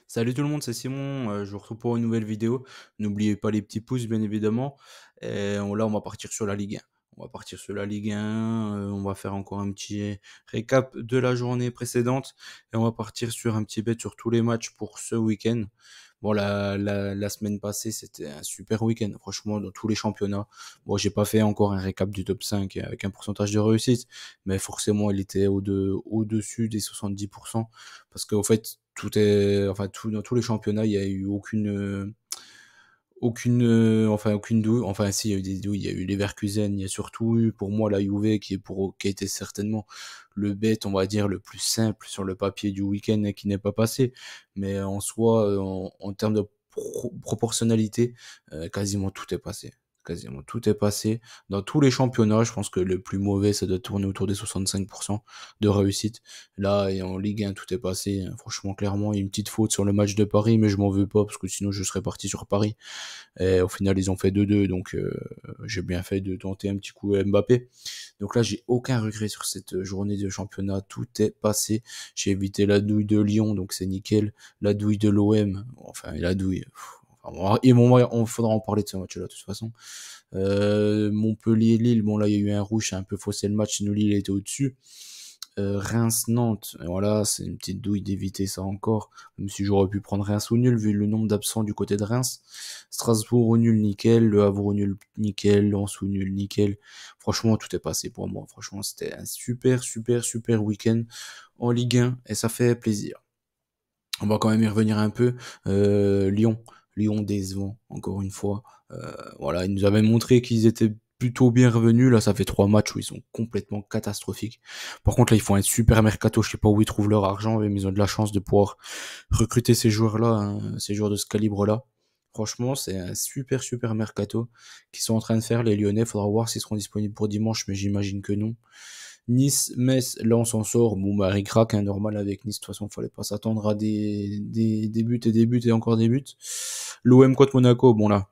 Salut tout le monde, c'est Simon, je vous retrouve pour une nouvelle vidéo. N'oubliez pas les petits pouces bien évidemment et là on va partir sur la Ligue 1. On va partir sur la Ligue 1, on va faire encore un petit récap de la journée précédente et on va partir sur un petit bet sur tous les matchs pour ce week-end. Bon la semaine passée, c'était un super week-end franchement dans tous les championnats. Bon, j'ai pas fait encore un récap du top 5 avec un pourcentage de réussite, mais forcément il était au-dessus des 70 parce qu'au fait tout dans tous les championnats, il y a eu aucune douille. Enfin, si, il y a eu des douilles. Il y a eu Leverkusen. Il y a surtout eu, pour moi, la Juve qui a été certainement le bet, on va dire, le plus simple sur le papier du week-end et qui n'est pas passé. Mais en soi, en termes de proportionnalité, quasiment tout est passé. Quasiment tout est passé. Dans tous les championnats, je pense que le plus mauvais, ça doit tourner autour des 65% de réussite. Là, et en Ligue 1, tout est passé. Franchement, clairement, il y a une petite faute sur le match de Paris, mais je m'en veux pas, parce que sinon je serais parti sur Paris. Et au final, ils ont fait 2-2, donc j'ai bien fait de tenter un petit coup à Mbappé. Donc là, j'ai aucun regret sur cette journée de championnat. Tout est passé. J'ai évité la douille de Lyon, donc c'est nickel. La douille de l'OM, enfin la douille. Enfin, et bon, on faudra en parler de ce match-là de toute façon. Montpellier-Lille, bon là il y a eu un rouge, c'est un peu faussé le match, sinon Lille était au-dessus. Reims-Nantes, voilà, c'est une petite douille d'éviter ça encore, même si j'aurais pu prendre Reims au nul vu le nombre d'absents du côté de Reims. Strasbourg au nul, nickel. Le Havre au nul, nickel. Lens au nul, nickel. Franchement, tout est passé pour moi. Franchement, c'était un super week-end en Ligue 1 et ça fait plaisir. On va quand même y revenir un peu. Lyon. Lyon décevant, encore une fois. Voilà, ils nous avaient montré qu'ils étaient plutôt bien revenus. Là, ça fait 3 matchs où ils sont complètement catastrophiques. Par contre, là, ils font un super mercato. Je sais pas où ils trouvent leur argent, mais ils ont de la chance de pouvoir recruter ces joueurs-là, hein, ces joueurs de ce calibre-là. Franchement, c'est un super mercato qu'ils sont en train de faire, les Lyonnais. Faudra voir s'ils seront disponibles pour dimanche, mais j'imagine que non. Nice, Metz, là on s'en sort. Bon, bah, ric-rac, hein, normal avec Nice. De toute façon, fallait pas s'attendre à des buts et des buts et encore des buts. L'OM contre Monaco, bon là,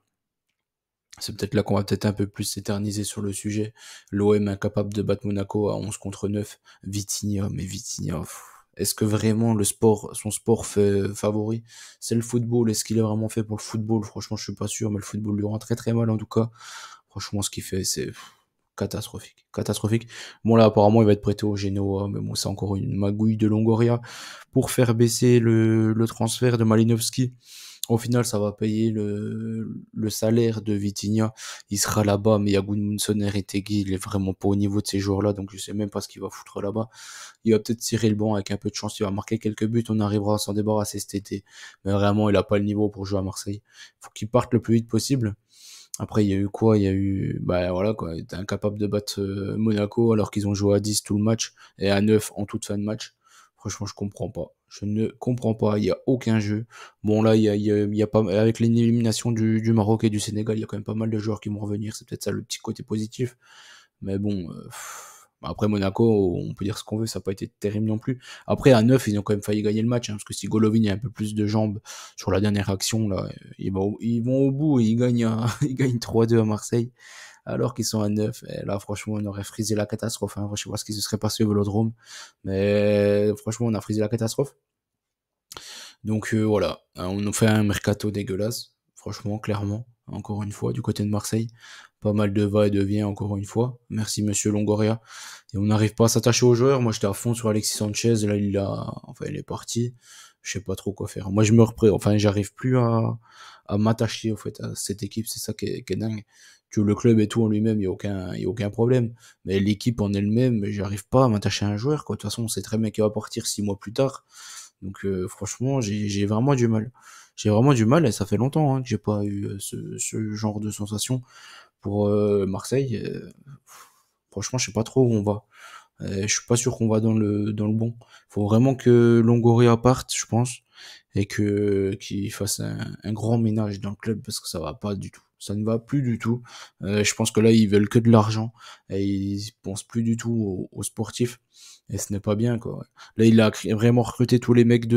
c'est peut-être là qu'on va peut-être un peu plus s'éterniser sur le sujet. L'OM incapable de battre Monaco à 11 contre 9. Vitinha, mais Vitinha, est-ce que vraiment son sport fait favori, c'est le football? Est-ce qu'il est vraiment fait pour le football? Franchement, je suis pas sûr, mais le football lui rend très mal en tout cas. Franchement, ce qu'il fait, c'est catastrophique. Catastrophique. Bon là, apparemment, il va être prêté au Genoa, mais bon, c'est encore une magouille de Longoria pour faire baisser le transfert de Malinowski. Au final, ça va payer le salaire de Vitinha. Il sera là-bas, mais Yagoun et Retegui, il est vraiment pas au niveau de ces joueurs-là, donc je sais même pas ce qu'il va foutre là-bas. Il va peut-être tirer le banc avec un peu de chance, il va marquer quelques buts, on arrivera à s'en débarrasser cet été. Mais vraiment, il a pas le niveau pour jouer à Marseille. Faut qu'il parte le plus vite possible. Après, il y a eu quoi? Il y a eu, bah voilà quoi, il était incapable de battre Monaco alors qu'ils ont joué à 10 tout le match et à 9 en toute fin de match. Franchement, je comprends pas. Je ne comprends pas. Il y a aucun jeu. Bon là, il y a pas, avec l'élimination du Maroc et du Sénégal, il y a quand même pas mal de joueurs qui vont revenir. C'est peut-être ça le petit côté positif. Mais bon, après Monaco, on peut dire ce qu'on veut, ça n'a pas été terrible non plus. Après, à 9 ils ont quand même failli gagner le match, hein, parce que si Golovin a un peu plus de jambes sur la dernière action, là, ils vont au bout et ils gagnent, ils gagnent 3-2 à Marseille, alors qu'ils sont à 9. Et là, franchement, on aurait frisé la catastrophe. Hein. Je sais pas ce qui se serait passé au Vélodrome, mais franchement, on a frisé la catastrophe. Donc voilà, hein, on nous fait un mercato dégueulasse, franchement, clairement, encore une fois, du côté de Marseille. Pas mal de va et de vient, encore une fois. Merci Monsieur Longoria. Et on n'arrive pas à s'attacher aux joueurs. Moi, j'étais à fond sur Alexis Sanchez. Là, il est parti. Je sais pas trop quoi faire. Moi, je me reprends. Enfin, j'arrive plus à m'attacher, au fait, à cette équipe. C'est ça qui est dingue. Que le club et tout en lui-même, il y a aucun problème. Mais l'équipe en elle-même, j'arrive pas à m'attacher à un joueur, quoi. De toute façon, on sait très bien qu'il va partir 6 mois plus tard. Donc franchement, j'ai vraiment du mal. J'ai vraiment du mal et ça fait longtemps hein, que j'ai pas eu ce genre de sensation pour Marseille. Franchement, je sais pas trop où on va. Je suis pas sûr qu'on va dans le bon. Faut vraiment que Longoria parte, je pense, et que qu'il fasse un grand ménage dans le club parce que ça va pas du tout. Ça ne va plus du tout. Je pense que là, ils veulent que de l'argent et ils pensent plus du tout aux sportifs. Et ce n'est pas bien, quoi. Là, il a vraiment recruté tous les mecs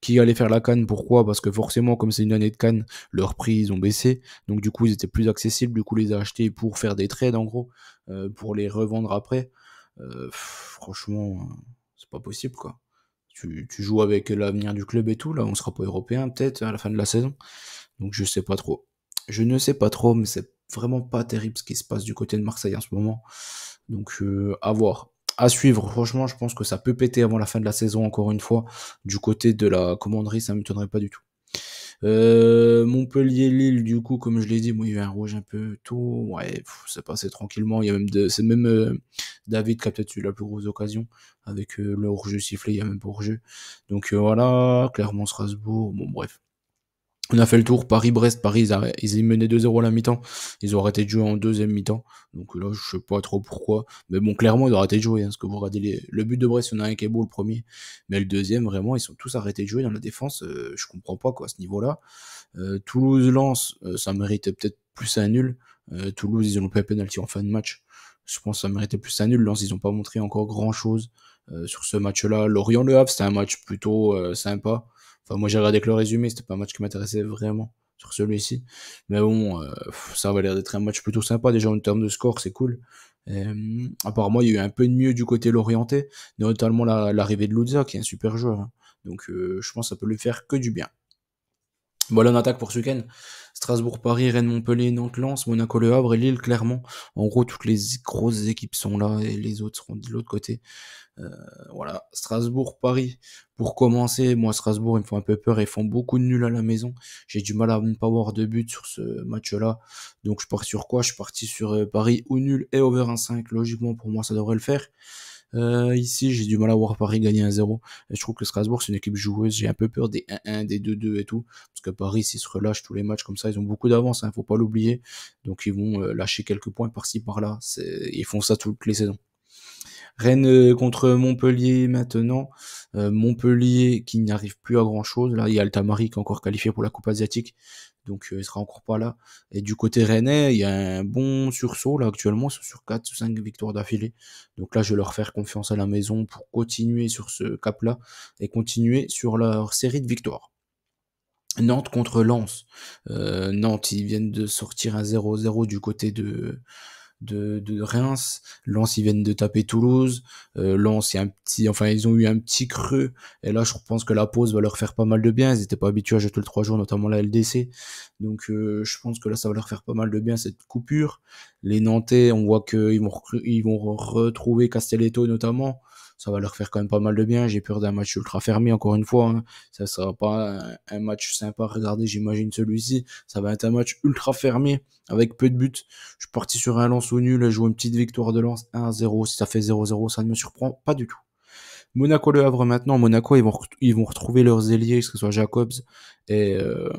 qui allaient faire la canne. Pourquoi? Parce que forcément, comme c'est une année de canne, leurs prix ils ont baissé. Donc du coup, ils étaient plus accessibles. Du coup, ils les a achetés pour faire des trades en gros, pour les revendre après. Franchement, c'est pas possible quoi. Tu joues avec l'avenir du club et tout, là, on sera pas européen peut-être à la fin de la saison. Donc je sais pas trop. Je ne sais pas trop, mais c'est vraiment pas terrible ce qui se passe du côté de Marseille en ce moment. Donc à voir. À suivre, franchement, je pense que ça peut péter avant la fin de la saison, encore une fois. Du côté de la commanderie, ça ne m'étonnerait pas du tout. Montpellier-Lille, du coup, comme je l'ai dit, moi, il y a eu un rouge un peu tôt. Ouais, c'est passé tranquillement. Il y a même c'est même David qui a peut-être eu la plus grosse occasion avec le hors-jeu sifflé, il y a même pas hors-jeu. Donc voilà, Clermont-Strasbourg, bon bref. On a fait le tour, Paris-Brest, Paris, ils menaient 2-0 à la mi-temps, ils ont arrêté de jouer en deuxième mi-temps, donc là, je sais pas trop pourquoi, mais bon, clairement, ils ont arrêté de jouer, hein, parce que vous regardez le but de Brest, il y en a un qui est beau, le premier, mais le deuxième, vraiment, ils sont tous arrêtés de jouer dans la défense, je comprends pas, quoi, à ce niveau-là. Toulouse-Lens, ça méritait peut-être plus un nul, Toulouse, ils ont loupé un penalty en fin de match, je pense que ça méritait plus un nul, Lens, ils ont pas montré encore grand-chose sur ce match-là. Lorient-Le Havre, c'était un match plutôt sympa. Enfin, moi, j'ai regardé que le résumé, c'était pas un match qui m'intéressait vraiment sur celui-ci. Mais bon, ça avait l'air d'être un match plutôt sympa. Déjà, en termes de score, c'est cool. Apparemment, il y a eu un peu de mieux du côté lorientais, notamment l'arrivée de Luzza, qui est un super joueur, hein. Donc, je pense que ça peut lui faire que du bien. Voilà, on attaque pour ce week-end. Strasbourg-Paris, Rennes-Montpellier, Nantes-Lens, Monaco-Le Havre et Lille, Clermont. En gros, toutes les grosses équipes sont là et les autres seront de l'autre côté. Voilà, Strasbourg-Paris. Pour commencer, moi, Strasbourg, ils me font un peu peur, ils font beaucoup de nuls à la maison. J'ai du mal à ne pas avoir de but sur ce match-là. Donc, je pars sur quoi? Je suis parti sur Paris ou nul et over 1,5. Logiquement, pour moi, ça devrait le faire. Ici, j'ai du mal à voir Paris gagner 1-0. Et je trouve que Strasbourg, c'est une équipe joueuse. J'ai un peu peur des 1-1, des 2-2 et tout. Parce que Paris, s'ils se relâchent tous les matchs comme ça, ils ont beaucoup d'avance, hein, faut pas l'oublier. Donc, ils vont lâcher quelques points par-ci, par-là. Ils font ça toutes les saisons. Rennes contre Montpellier maintenant. Montpellier qui n'arrive plus à grand chose. Là, il y a le Tamari qui est encore qualifié pour la Coupe asiatique. Donc il sera encore pas là. Et du côté rennais, il y a un bon sursaut là actuellement, ils sont sur 4 ou 5 victoires d'affilée. Donc là, je vais leur faire confiance à la maison pour continuer sur ce cap-là et continuer sur leur série de victoires. Nantes contre Lens. Nantes, ils viennent de sortir un 0-0 du côté de Reims. Lens, ils viennent de taper Toulouse. Lens, il y a un petit, enfin, ils ont eu un petit creux. Et là, je pense que la pause va leur faire pas mal de bien. Ils n'étaient pas habitués à jouer tous les 3 jours, notamment la LDC. Donc, je pense que là, ça va leur faire pas mal de bien, cette coupure. Les Nantais, on voit qu'ils ils vont retrouver Castelletto, notamment. Ça va leur faire quand même pas mal de bien. J'ai peur d'un match ultra fermé, encore une fois, hein. Ça sera pas un match sympa à regarder, j'imagine, celui-ci. Ça va être un match ultra fermé, avec peu de buts. Je suis parti sur un lance au nul, je joue une petite victoire de lance 1-0. Si ça fait 0-0, ça ne me surprend pas du tout. Monaco-Le Havre maintenant. Monaco, ils vont retrouver leurs ailiers, que ce soit Jacobs et, euh,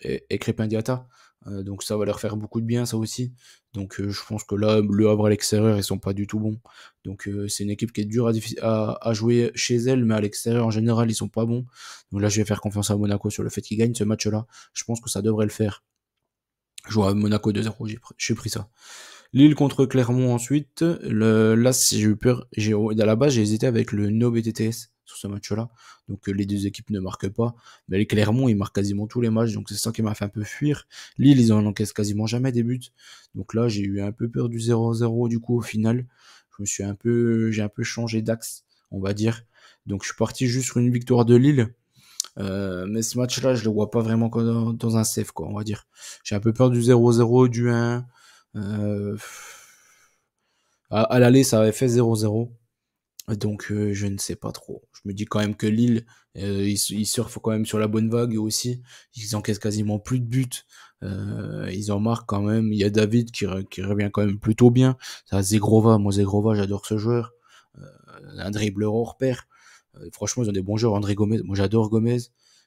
et Crépin Diatta. Donc ça va leur faire beaucoup de bien, ça aussi. Donc je pense que là, Le Havre à l'extérieur, ils sont pas du tout bons. Donc c'est une équipe qui est dure à jouer chez elle, mais à l'extérieur, en général, ils sont pas bons. Donc là, je vais faire confiance à Monaco sur le fait qu'ils gagnent ce match-là. Je pense que ça devrait le faire. Je joue à Monaco 2-0, j'ai pris ça. Lille contre Clermont ensuite. Là, j'ai eu peur. À la base, j'ai hésité avec le No BTTS sur ce match-là. Donc les deux équipes ne marquent pas. Mais les Clermont, ils marquent quasiment tous les matchs. Donc c'est ça qui m'a fait un peu fuir. Lille, ils en encaissent quasiment jamais des buts. Donc là, j'ai eu un peu peur du 0-0 du coup au final. J'ai un peu changé d'axe, on va dire. Donc je suis parti juste sur une victoire de Lille. Mais ce match-là, je le vois pas vraiment comme dans un safe, quoi, on va dire. J'ai un peu peur du 0-0, du 1. Euh, à l'aller, ça avait fait 0-0. Donc, je ne sais pas trop. Je me dis quand même que Lille, ils surfent quand même sur la bonne vague aussi. Ils encaissent quasiment plus de buts. Ils en marquent quand même. Il y a David qui revient quand même plutôt bien. Ça, Zegrova, moi Zegrova, j'adore ce joueur. Un dribbleur hors pair. Franchement, ils ont des bons joueurs. André Gomez, moi j'adore Gomez.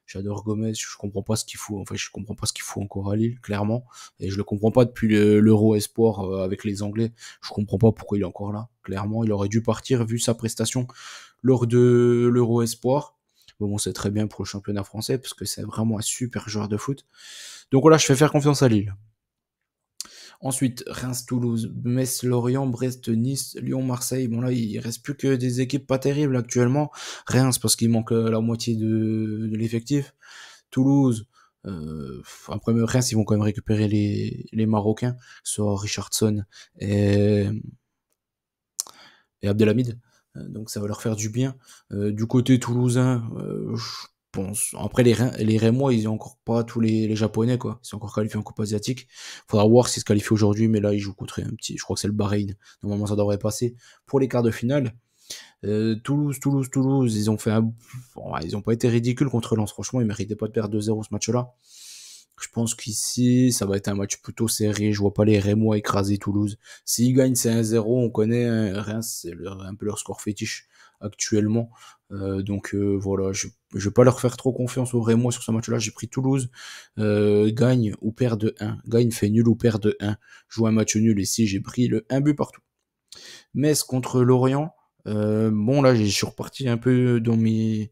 J'adore Gomez, je comprends pas ce qu'il fout. En fait, je comprends pas ce qu'il fout encore à Lille, clairement. Et je le comprends pas depuis l'Euro Espoir avec les Anglais. Je comprends pas pourquoi il est encore là. Clairement, il aurait dû partir vu sa prestation lors de l'Euro Espoir. Bon, c'est très bien pour le championnat français parce que c'est vraiment un super joueur de foot. Donc voilà, je fais faire confiance à Lille. Ensuite, Reims-Toulouse, Metz-Lorient, Brest-Nice, Lyon-Marseille. Bon là, il reste plus que des équipes pas terribles actuellement. Reims parce qu'il manque la moitié de l'effectif. Toulouse, après Reims, ils vont quand même récupérer les Marocains, que ce soit Richardson et, et Abdelhamid. Donc ça va leur faire du bien. Du côté toulousain, je pense. Après les Rémois, ils ont encore pas tous les Japonais, quoi. Ils sont encore qualifiés en Coupe asiatique. Faudra voir s'ils se qualifient aujourd'hui, mais là ils jouent contre un petit. Je crois que c'est le Bahreïn. Normalement ça devrait passer pour les quarts de finale. Toulouse, ils ont fait un. Bon, ouais, ils ont pas été ridicules contre Lens. Franchement, ils méritaient pas de perdre 2-0 ce match-là. Je pense qu'ici, ça va être un match plutôt serré. Je vois pas les Rémois écraser Toulouse. S'ils gagnent, c'est 1-0. On connaît Reims, c'est un peu leur score fétiche actuellement. Voilà, je vais pas leur faire trop confiance aux Rémois sur ce match-là. J'ai pris Toulouse. Gagne ou perd de 1. Gagne, fait nul ou perd de 1. Joue un match nul. Ici, j'ai pris le 1 but partout. Metz contre Lorient. Bon là, je suis reparti un peu dans mes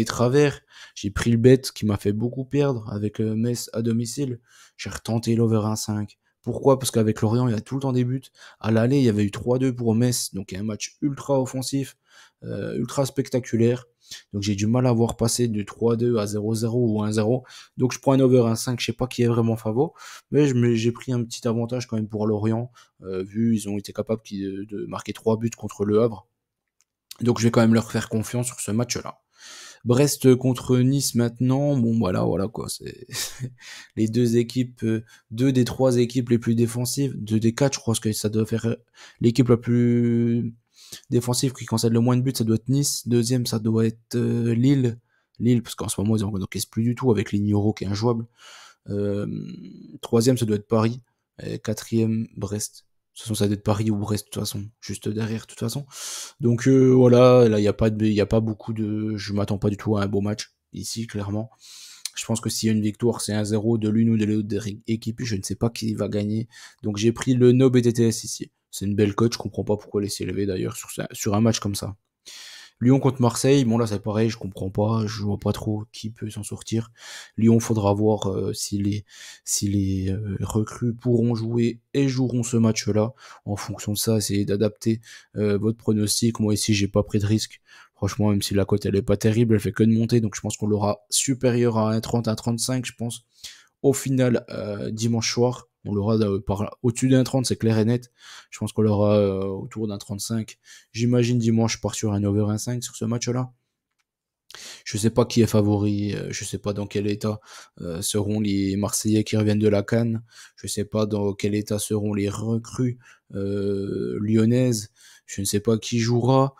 travers. J'ai pris le bet qui m'a fait beaucoup perdre avec Metz à domicile. J'ai retenté l'over 1,5. Pourquoi? Parce qu'avec Lorient, il y a tout le temps des buts. À l'aller, il y avait eu 3-2 pour Metz, donc il y a un match ultra offensif, ultra spectaculaire. Donc j'ai du mal à voir passer du 3-2 à 0-0 ou 1-0. Donc je prends un over 1,5, je sais pas qui est vraiment favori, mais j'ai pris un petit avantage quand même pour Lorient, vu ils ont été capables de marquer 3 buts contre Le Havre. Donc je vais quand même leur faire confiance sur ce match-là. Brest contre Nice maintenant, bon voilà quoi, c'est les deux équipes, deux des trois équipes les plus défensives, deux des quatre, je crois que ça doit faire l'équipe la plus défensive qui concède le moins de buts, ça doit être Nice. Deuxième, ça doit être Lille, parce qu'en ce moment ils n'encaissent plus du tout avec l'Ignoro qui est injouable. Troisième, ça doit être Paris. Et quatrième, Brest. De toute façon, ça doit être Paris ou Brest, de toute façon, juste derrière, de toute façon. Donc voilà, là, il y a pas beaucoup de. Je m'attends pas du tout à un beau match, ici, clairement. Je pense que s'il y a une victoire, c'est 1-0 de l'une ou de l'autre équipe. Je ne sais pas qui va gagner. Donc j'ai pris le No BTTS ici. C'est une belle cote, je comprends pas pourquoi laisser élever d'ailleurs sur un match comme ça. Lyon contre Marseille, bon là c'est pareil, je comprends pas, je vois pas trop qui peut s'en sortir. Lyon, faudra voir si les recrues pourront jouer et joueront ce match-là. En fonction de ça, essayez d'adapter votre pronostic. Moi ici, j'ai pas pris de risque. Franchement, même si la cote elle est pas terrible, elle fait que de monter, donc je pense qu'on l'aura supérieur à 1,30, 1,35, je pense. Au final, dimanche soir, on l'aura au-dessus d'un 30, c'est clair et net. Je pense qu'on l'aura autour d'un 35. J'imagine dimanche, je pars sur un over 1,5 sur ce match-là. Je sais pas qui est favori, je sais pas dans quel état seront les Marseillais qui reviennent de la CAN. Je sais pas dans quel état seront les recrues lyonnaises. Je ne sais pas qui jouera.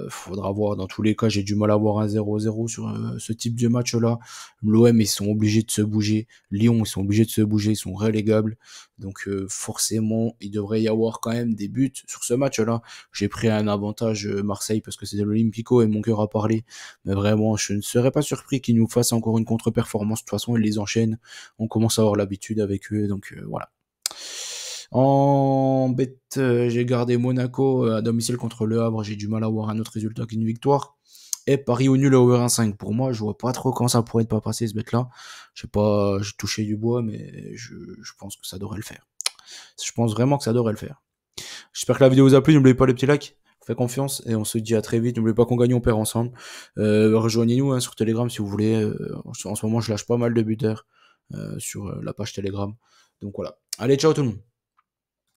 Faudra voir. Dans tous les cas, j'ai du mal à voir un 0-0 sur ce type de match-là. L'OM, ils sont obligés de se bouger. Lyon, ils sont obligés de se bouger. Ils sont relégables. Donc forcément, il devrait y avoir quand même des buts sur ce match-là. J'ai pris un avantage Marseille parce que c'était l'Olympico et mon cœur a parlé. Mais vraiment, je ne serais pas surpris qu'ils nous fassent encore une contre-performance. De toute façon, ils les enchaînent. On commence à avoir l'habitude avec eux. Donc voilà. En bête, j'ai gardé Monaco à domicile contre Le Havre. J'ai du mal à voir un autre résultat qu'une victoire. Et Paris au nul à over 1,5. Pour moi, je vois pas trop quand ça pourrait pas passer ce bête-là. Je sais pas, j'ai touché du bois, mais je pense que ça devrait le faire. Je pense vraiment que ça devrait le faire. J'espère que la vidéo vous a plu. N'oubliez pas le petit like. Faites confiance et on se dit à très vite. N'oubliez pas qu'on gagne, on perd ensemble. Rejoignez-nous sur Telegram si vous voulez. En ce moment, je lâche pas mal de buteurs sur la page Telegram. Donc voilà. Allez, ciao tout le monde.